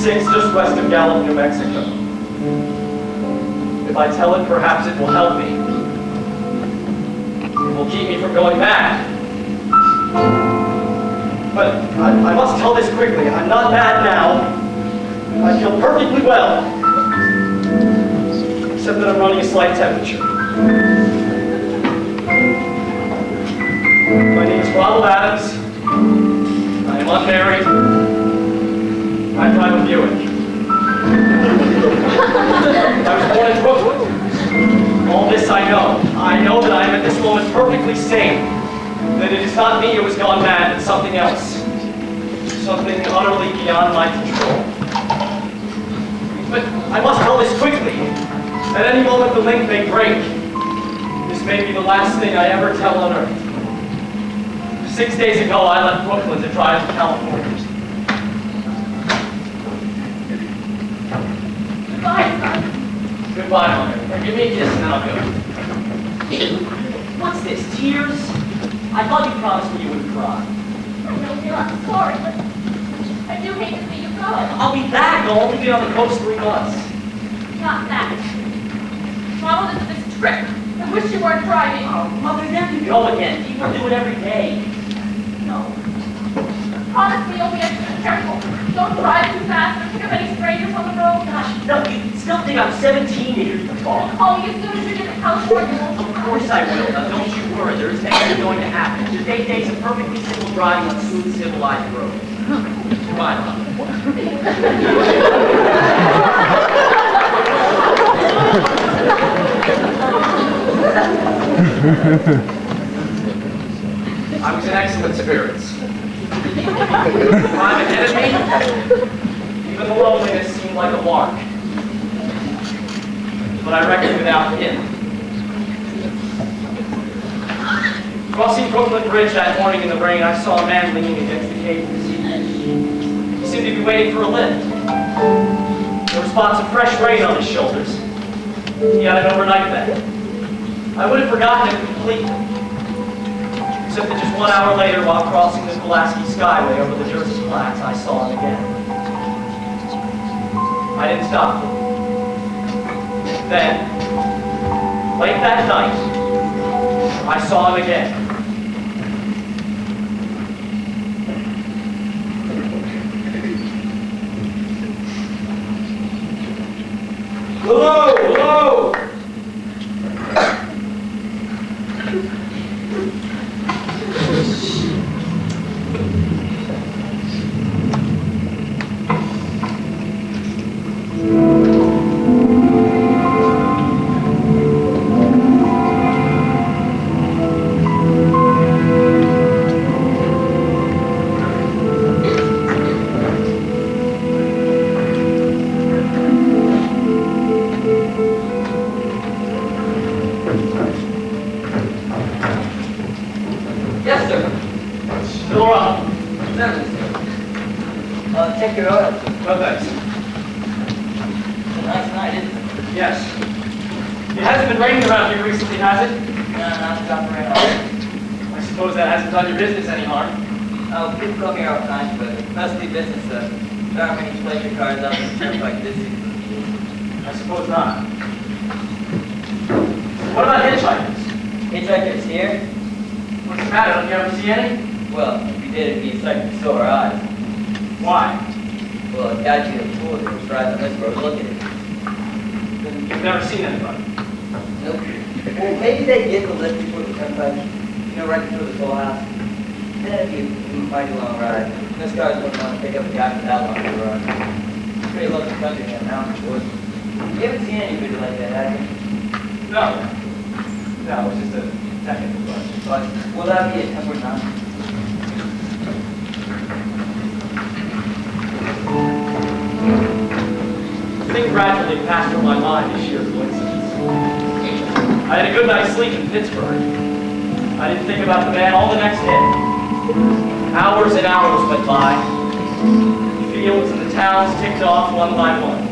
6 just west of Gallup, New Mexico. If I tell it, perhaps it will help me. It will keep me from going mad. But I must tell this quickly. I'm not mad now. I feel perfectly well. Except that I'm running a slight temperature. My name is Ronald Adams. I am unmarried. I drive a Buick. I was born in Brooklyn. All this I know. I know that I am at this moment perfectly sane. That it is not me who has gone mad, but something else. Something utterly beyond my control. But I must tell this quickly. At any moment the link may break. This may be the last thing I ever tell on earth. 6 days ago I left Brooklyn to drive to California. Goodbye, son. Goodbye, Mother. Give me a kiss and then I'll go. What's this, tears? I thought you promised me you wouldn't cry. I know, dear, I'm sorry, but I do hate to see you go. I'll be back. I'll only be on the coast 3 months. Not that. Ronald, into this trip. I wish you weren't driving. Oh, Mother, there you go again. People do it every day. No. Promise me you'll be extra careful. Don't drive too fast or pick up any strangers on the road. Gosh, no, you still think I'm 17 to hear you talk. Call me as soon as you get to California. Of course I will. Now, don't you worry. There isn't anything going to happen. Just 8 days of perfectly simple driving on smooth, civilized roads. Goodbye, Mother. I was in excellent spirits. Time ahead of me, even the loneliness seemed like a lark. But I reckoned without him. Crossing Brooklyn Bridge that morning in the rain, I saw a man leaning against the cables. He seemed to be waiting for a lift. There were spots of fresh rain on his shoulders. He had an overnight bed. I would have forgotten him completely. Except that just 1 hour later, while crossing the McCaskey Skyway over the Jersey Flats, I saw him again. I didn't stop. Then, late that night, I saw him again. Hello, hello! Take your order. No thanks. It's a nice night, isn't it? Yes. It hasn't been raining around here recently, has it? No, not stop rain. I suppose that hasn't done your business any harm. Oh, people come here all kinds, but mostly business stuff. There aren't many pleasure cars out on the turnpike this season. I suppose not. What about hitchhikers? Hitchhikers here? What's the matter? Don't you ever see any? Well, if you did, it'd be a sight for sore eyes. Why? Well, it got you a fool that was driving this road. Look at it. You've never seen anybody. Nope. Well, maybe they get the lift before the turnpike. You know, right through the toll house. Then it'd be a mighty long ride. Most cars wouldn't want to pick up a guy for that long of a ride. It's pretty low country in the mountains, boys. You haven't seen anybody like that, have you? No. No, it was just a technical question. But will that be a tempered mountain? The thing gradually passed through my mind as sheer coincidence. I had a good night's sleep in Pittsburgh. I didn't think about the man all the next day. Hours and hours went by. The fields and the towns ticked off one by one.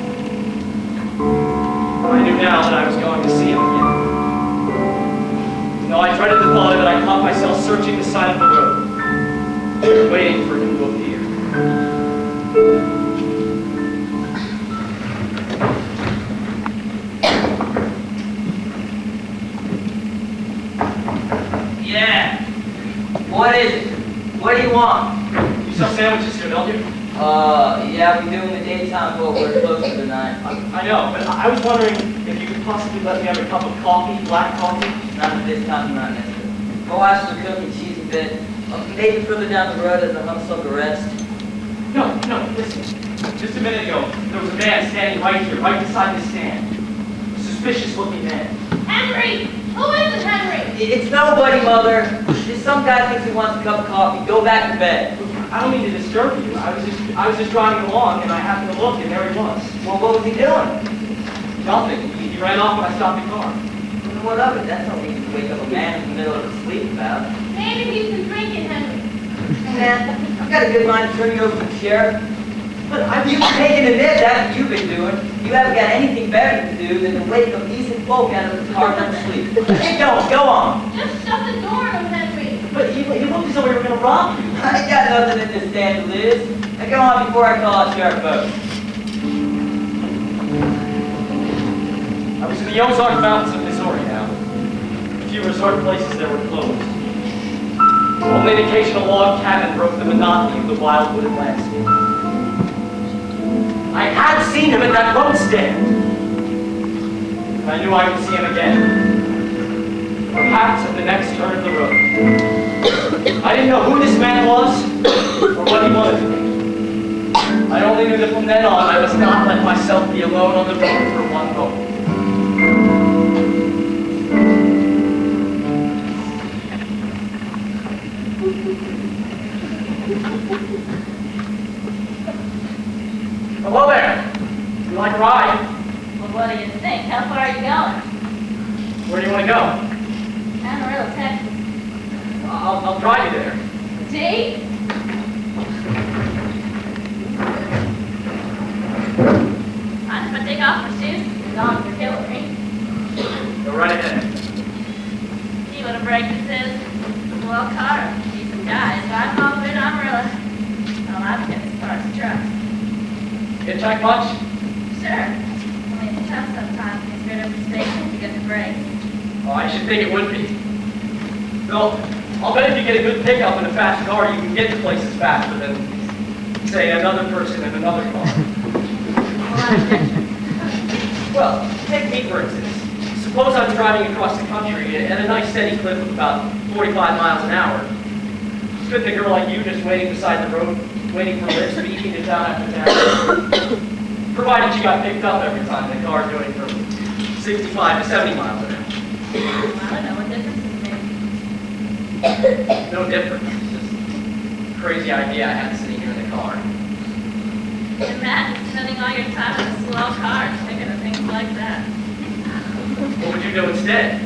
I knew now that I was going to see him again. Though I dreaded the thought of it, I caught myself searching the side of the road, waiting for him to appear. What is it? What do you want? You sell sandwiches here, don't you? Yeah, we do in the daytime, but we're closer tonight. I know, but I was wondering if you could possibly let me have a cup of coffee, black coffee? Not at this time, not necessary. Go ask for cooking cheese a bit. Maybe further down the road as a hum a rest. No, listen. Just a minute ago, there was a man standing right here, right beside this stand. A suspicious-looking man. Henry! Who is it, Henry? It's nobody, Mother. Just some guy thinks he wants a cup of coffee. Go back to bed. I don't mean to disturb you. I was just driving along, and I happened to look, and there he was. Well, what was he doing? Nothing. He ran off when I stopped the car. Well, what of it? That's no reason to wake up a man in the middle of his sleep about. Maybe he's been drinking, Henry. Man, I've got a good mind to turn you over to the sheriff. But you've been taking a nip, that's what you've been doing. You haven't got anything better to do than to wake up decent folk out of the car from sleep. Keep going, go on. Just shut the door on him, Henry. But he looked as though we were going to rob you. I ain't got nothing in this stand, Liz. Now go on before I call out Sheriff Boat. I was in the Ozark Mountains of Missouri now. A few resort places that were closed. Only an occasional log cabin broke the monotony of the wild wooded landscape. I had seen him at that road stand. And I knew I would see him again. Perhaps at the next turn of the road. I didn't know who this man was or what he wanted to be. I only knew that from then on I must not let myself be alone on the road for one moment. Hello there. You like a ride? Well, what do you think? How far are you going? Where do you want to go? Amarillo, Texas. I'll drive you there. Gee? Mind if I take off my shoes? The dogs are killing me. Go right ahead. See what a break this is? Well, Carter, decent guy, is driving all the way to Amarillo. Well, I've get as far as the truck. Hitchhike much? Sure. Only it's tough sometimes to get rid of the station to get the break. Oh, I should think it would be. Bill, I'll bet if you get a good pickup in a fast car, you can get to places faster than, say, another person in another car. Well, take me for instance. Suppose I'm driving across the country at a nice steady clip of about 45 miles an hour. It's good a girl like you just waiting beside the road, waiting for lifts, beating it down after town. Provided you got picked up every time the car doing from 65 to 70 miles an hour. I don't know what difference it makes. No difference. It's just a crazy idea I had sitting here in the car. Imagine spending all your time in a slow car thinking of things like that. What would you do instead?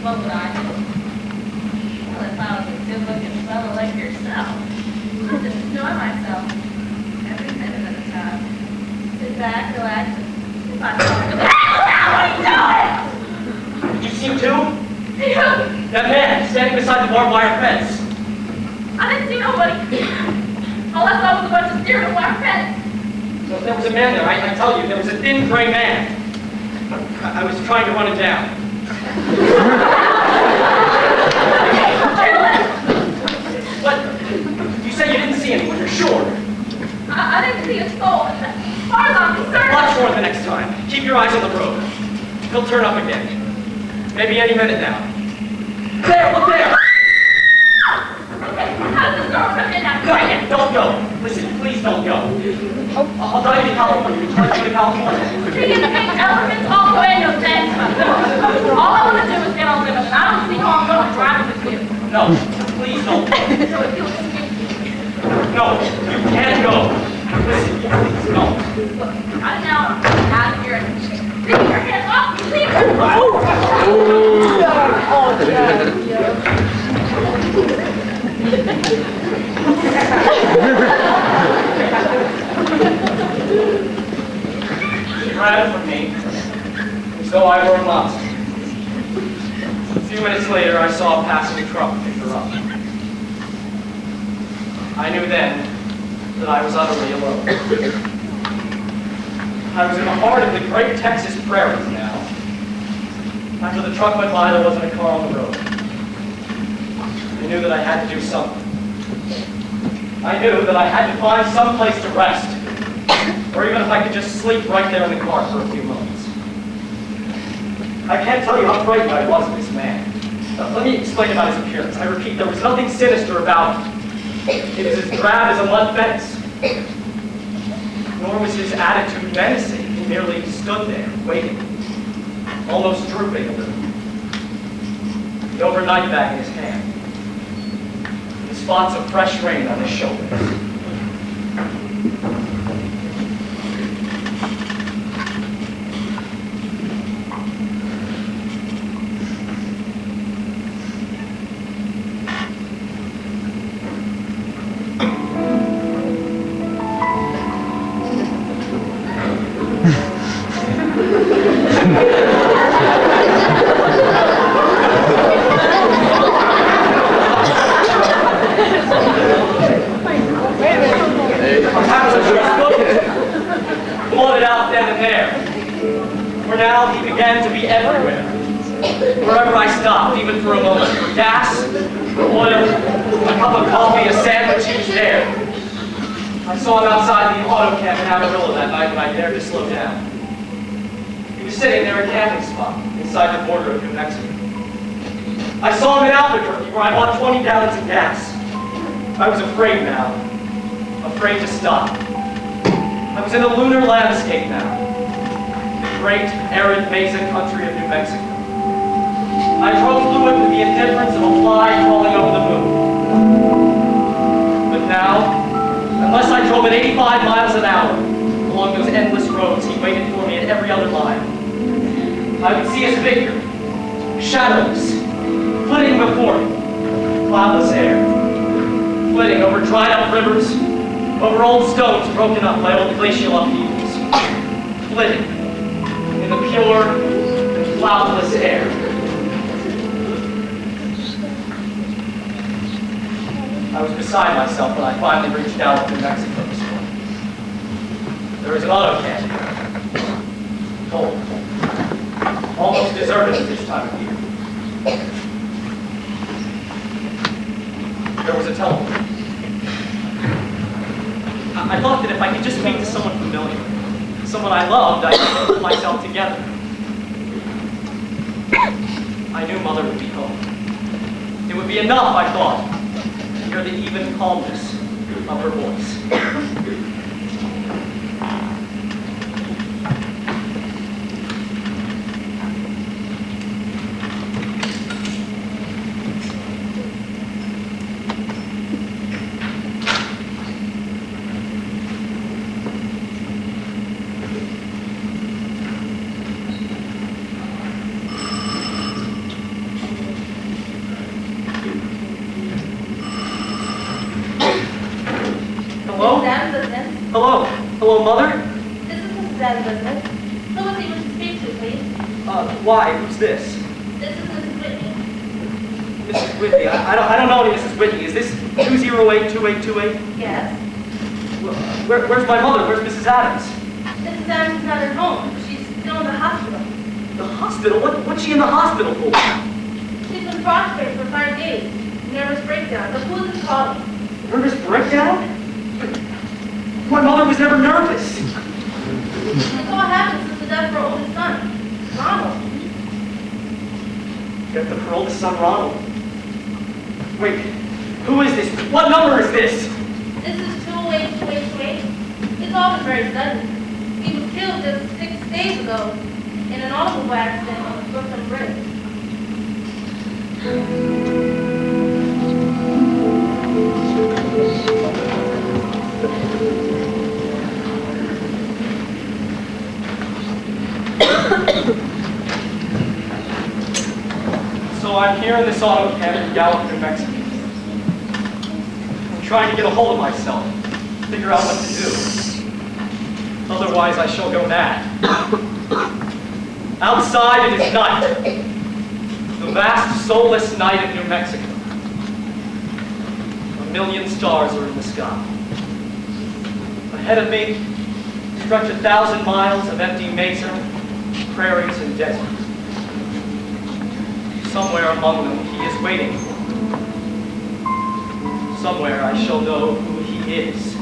What would I do? Well, if I was a good-looking fellow like yourself, I'd just enjoy myself. Every minute of the time. Sit back, relax, and if I talk to them, what are you doing? Did you see him too? You? That man standing beside the barbed wire fence. I didn't see nobody. All I saw was a bunch of deer and a wire fence. Well, there was a man there, I tell you, there was a thin gray man. I was trying to run him down. What? You say you didn't see anyone, you're sure? I didn't see a soul. As far as I'm concerned. Watch for it the next time. Keep your eyes on the road. He'll turn up again. Maybe any minute now. There, look there! How does this girl come in now? Quiet! Don't go! Listen, please don't go. I'll drive you to California. Would you like to go to California? Chicken, pig, elephants, all the way, no thanks. All I want to do is get on living, and I don't see how I'm going to drive with you. No, please don't go. So if you'll excuse me. No, you can't go. Listen, please don't. Look, right now, I'm out of here. Leave your hands off me, leave your She ran from me as though I were a monster. A few minutes later, I saw a passing truck pick her up. I knew then that I was utterly alone. I was in the heart of the great Texas prairies now. After the truck went by, there wasn't a car on the road. The I knew that I had to do something. I knew that I had to find some place to rest, or even if I could just sleep right there in the car for a few moments. I can't tell you how frightened I was of this man. Let me explain about his appearance. I repeat, there was nothing sinister about him. It was as drab as a mud fence. Nor was his attitude menacing. He merely stood there, waiting, almost drooping a little. The overnight bag in his hand. The spots of fresh rain on his shoulders. Blotted out then and there. For now he began to be everywhere. Wherever I stopped, even for a moment, for gas, for oil, a cup of coffee, a sandwich, he was there. I saw him outside the auto camp in Amarillo that night when I dared to slow down. He was sitting there at a camping spot inside the border of New Mexico. I saw him in Albuquerque where I bought 20 gallons of gas. I was afraid now, afraid to stop. I was in the lunar landscape now, the great arid mesa country of New Mexico. I drove through it with the indifference of a fly crawling over the moon. But now, unless I drove at 85 miles an hour along those endless roads, he waited for me at every other mile. I would see his figure, shadows, flitting before me, cloudless air, flitting over dried up rivers, over old stones broken up by old glacial upheavals, flitting in the pure and cloudless air. I was beside myself when I finally reached Dallas, New Mexico this morning. There was an auto camp here, cold, almost deserted at this time of year. There was a telephone. I thought that if I could just speak to someone familiar, someone I loved, I could put myself together. I knew Mother would be home. It would be enough, I thought, to hear the even calmness of her voice. Hello? Hello, Mother? This is Mrs. Elizabeth. Who was he to speak to, please? Why? Who's this? This is Mrs. Whitney. Mrs. Whitney? I don't know any Mrs. Whitney. Is this 208-2828? Yes. Where's my mother? Where's Mrs. Adams? Mrs. Adams is not at home. She's still in the hospital. The hospital? What's she in the hospital for? She's been prostrated for 5 days. Nervous breakdown. The police is calling. Nervous breakdown? My mother was never nervous. It's all happened since the death of her oldest son, Ronald. Death of her oldest son, Ronald. Wait, who is this? What number is this? This is 208-2828. It's all been very sudden. He was killed just 6 days ago in an automobile accident on the Brooklyn Bridge. So I'm here in this auto camp in Gallup, New Mexico. I'm trying to get a hold of myself, figure out what to do. Otherwise, I shall go mad. Outside, it is night. The vast, soulless night of New Mexico. 1,000,000 stars are in the sky. Ahead of me, stretch 1,000 miles of empty mesa, prairies, and desert. Somewhere among them, he is waiting. somewhere I shall know who he is.